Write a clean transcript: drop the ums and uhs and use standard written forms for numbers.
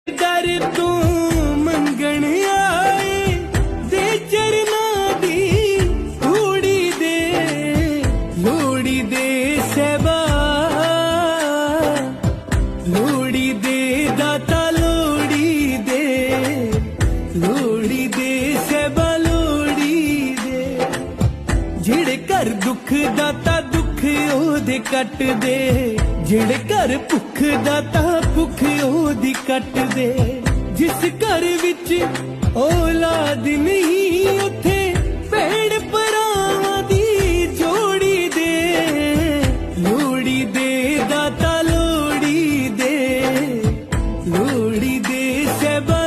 दर तू मंगण आए दे चरना दी लोड़ी दे सहबा लोड़ी दे दाता लोड़ी दे सहबा लोड़ी दे जेड़े घर दुख दाता दुख ओदे कट दे जेड़े घर भुख दाता भुख ओदी कट दे जिस घर विच औलाद नहीं उथे भेड़ भरावां दी जोड़ी दे दाता लोड़ी दे सहबा